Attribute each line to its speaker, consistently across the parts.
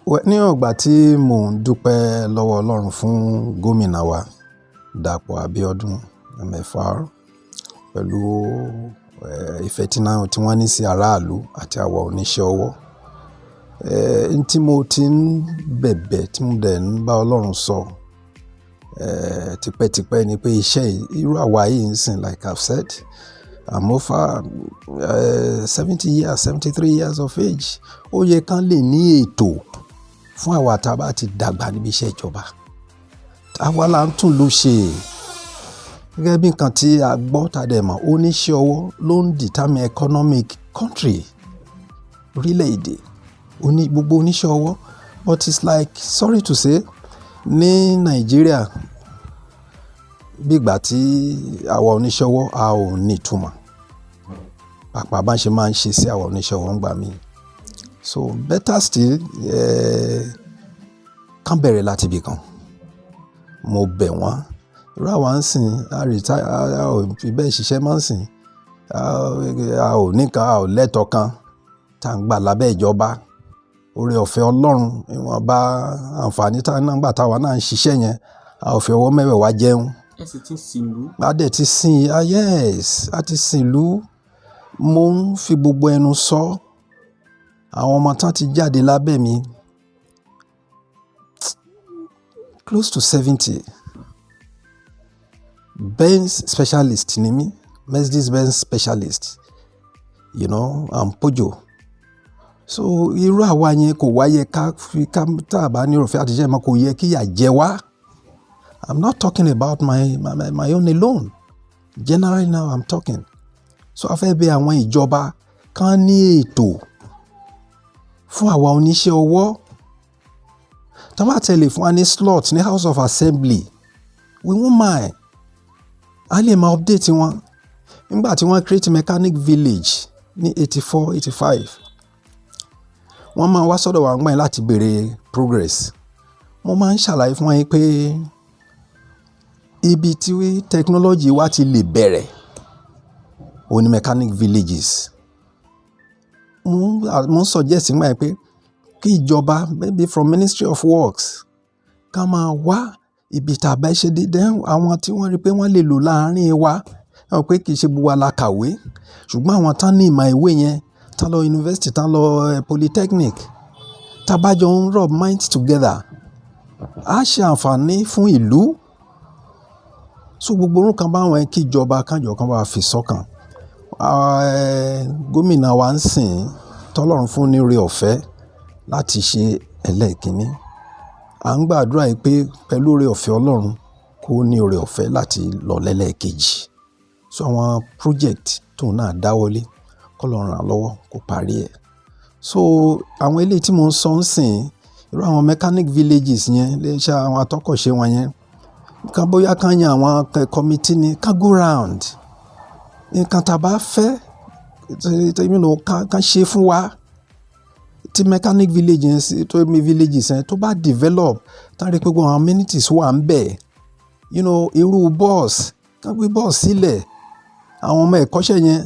Speaker 1: Ní ọgbà tí mò ń dúpẹ́ lọ́wọ́ Ọlọ́run fún gómìnà wa Dàpọ̀ Abíó dún MFR pẹ̀lú ìfẹ́ tí wọ́n ní sí aráàlú àti àwa oníṣẹ́ ọwọ́. Tí mo ti ń bẹ̀bẹ̀ tí mo dẹ̀ ń bá Ọlọ́run sọ tipẹ́tipẹ́ ni pé iṣẹ́ irú àwa yìí ń sìn, like I've said, I'm over 73 years of age. Ó yẹ kán lè ní ètò fún àwa tá a bá ti dàgbà níbi iṣẹ́ ìjọba. Àwa là ń tún lù ṣe. Gẹ́gẹ́ bí nǹkan tí a gbọ́ tá a dẹ̀ mọ̀, oníṣẹ́ ọwọ́ ló ń determine economic country, orílẹ̀-èdè. Gbogbo oníṣẹ́ ọwọ́. But it's like, sorry to say, ní Nàìjíríà, bí ìgbà tí àwa oníṣẹ́ ọwọ́ a ò ní ìtumọ̀. Pàápàá bá ṣe máa ń ṣe sí àwa oníṣẹ́ ọwọ́ ń gbà mí. So better still, kán bẹ̀rẹ̀ láti ibì kan. Mo bẹ̀ wọ́n. Irú àwa ń sìn, a ò fi bẹ́ẹ̀ ṣiṣẹ́ máa ń sìn. A ò ní kan, a ò lẹ́tọ̀ọ́ kan tá ń gbà lábẹ́ ìjọba. Oore ọ̀fẹ́ Ọlọ́run, ìwọ̀nba àǹfààní tá ń gbà táwa náà ń ṣiṣẹ́ yẹn, a ò fi ọwọ́ mẹ́wẹ̀ẹ̀wá jẹun.
Speaker 2: Ẹ sì ti sìnlú.
Speaker 1: A dẹ̀ ti sìn, yes, a ti sìnlú. Mo ń fi gbogbo ẹnu sọ. Àwọn ọmọ tán ti jáde lábẹ́ mi, close to 70. Benz specialist ni mí, Mercedes-Benz specialist, I'm Pojo. So irú àwa yẹn kò wáyé ká tá a bá ní òfin àtijọ́ ìmọ̀ kò yẹ kí ìyà jẹ wá. I'm not talking about my own alone. Generally now I'm talking. So a fẹ́ bẹ̀ àwọn ìjọba kán ní ètò fún àwa oníṣẹ́ ọwọ́. Tá bá tẹ̀lé fún wa ní slot ní House of Assembly, we won't mind. A lè máa update wọn. Nígbà tí wọ́n create mechanic village ní 84, 85. Wọ́n máa wá sọ́dọ̀ wa gbọ́n láti béèrè progress. Mo máa ń ṣàlàyé fún wọn pé ibi tí technology wa ti lè bẹ̀rẹ̀ ó ní mechanic villages. Mo ń suggest nígbà yẹn pé kí ìjọba, maybe from Ministry of Works, ká máa wá ibi tàbá ṣe dédé àwọn tí wọ́n rí pé wọ́n lè lò láàárín wa. Wọ́n pé kì í ṣe gbogbo wa la kàwé, ṣùgbọ́n àwọn tán ní ìmọ̀ ìwé yẹn, tán lọ university, tán lọ polytechnic, tàbájọ ń rub minds together, á ṣe àǹfààní fún ìlú. So gbogbo orúkọ báwọn kí ìjọba kájọ kan bá fi sọ́kàn. Gómìnà wa ń sìn tọ́lọ́run fún ní oore ọ̀fẹ́ láti ṣe ẹlẹ́ẹ̀kínní. À ń gbàdúrà pé pẹ̀lú oore ọ̀fẹ́ Ọlọ́run kó ní oore ọ̀fẹ́ láti lọ lẹ́lẹ́ẹ̀kejì. So àwọn project tó náà dáwọ́lé k'Ọlọ́run ràn lọ́wọ́ kó parí ẹ̀. So àwọn eléyìí tí mo ń sọ ń sìn, irú àwọn mechanic villages yẹn, iléeṣẹ́ àwọn atọ́kọ̀ṣe wọn yẹn, kan bóyá kan yan àwọn committee ni, kan go round. Nǹkan tá a bá fẹ́ kan ṣe fún wa. Tí mechanic villages yẹn tó bá develop, tá rí pé gbogbo àwọn amenities wà ń bẹ̀. Irú bus, kan gbé bus sílẹ̀. Àwọn ọmọ ẹ̀kọ́ṣẹ́ yẹn,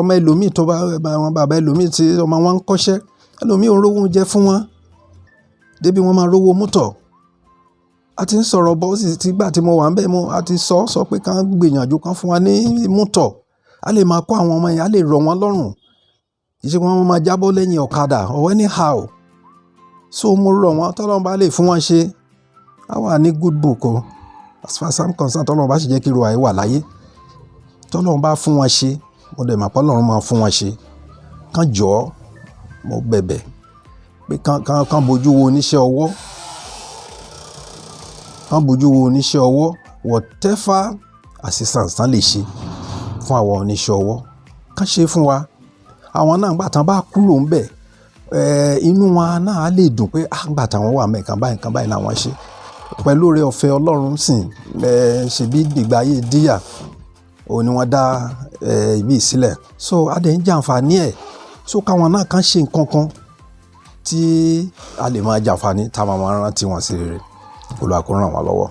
Speaker 1: ọmọ ẹlòmíì tó bá àwọn bàbá ẹlòmíì tí ọmọ wọn ń kọ́ṣẹ́, ẹlòmíì ò rówó oúnjẹ fún wọn. Débi wọ́n máa rówó mọ́tọ̀. A ti ń sọ̀rọ̀ bọ́ọ̀sì tígbà tí mo wà ń bẹ̀ a ti sọ pé kán gbìyànjú kan fún wa ní mọ́tọ̀. A lè máa kó àwọn ọmọ yẹn, a lè rọ̀ wọ́n lọ́rùn. Kì í ṣe pé wọ́n máa jábọ́ lẹ́yìn ọ̀kadà or anyhow. So mo rọ̀ wọ́n, tọ́lọ́run bá lè fún wọn ṣe. A wà ní good book o. As far as I'm concerned, tọ́lọ́run bá sì jẹ́ kí irú àyè wà láyé. Tọ́lọ́run bá fún wọn ṣe, mo dẹ̀ mọ̀ pé Ọlọ́run máa fún wọn ṣe. Kán jọ̀ọ́, mo bẹ̀bẹ̀ pé kán bójú wo oníṣẹ́ ọwọ́. Kán bójú wo oníṣẹ́ ọwọ́, whatever assistance tán lè ṣe fún àwọn oníṣẹ́ ọwọ́. Kán ṣe fún wa. Àwọn náà gbà tán bá kúrò ń bẹ̀, inú wọn náà á lè dùn pé gbà táwọn wà mẹ́kan báyìí làwọn ṣe. Pẹ̀lú oore ọ̀fẹ́ Ọlọ́run sìn, ṣebí ìgbà ayé díyà, òun ni wọ́n dá ibi ìsílẹ̀. So a dẹ̀ ń jàǹfààní ẹ̀. So káwọn náà kàn ṣe nǹkan kan tí a lè máa jàǹfààní tá a máa rántí wọn sí rere. Olúwa kó ràn wá lọ́wọ́.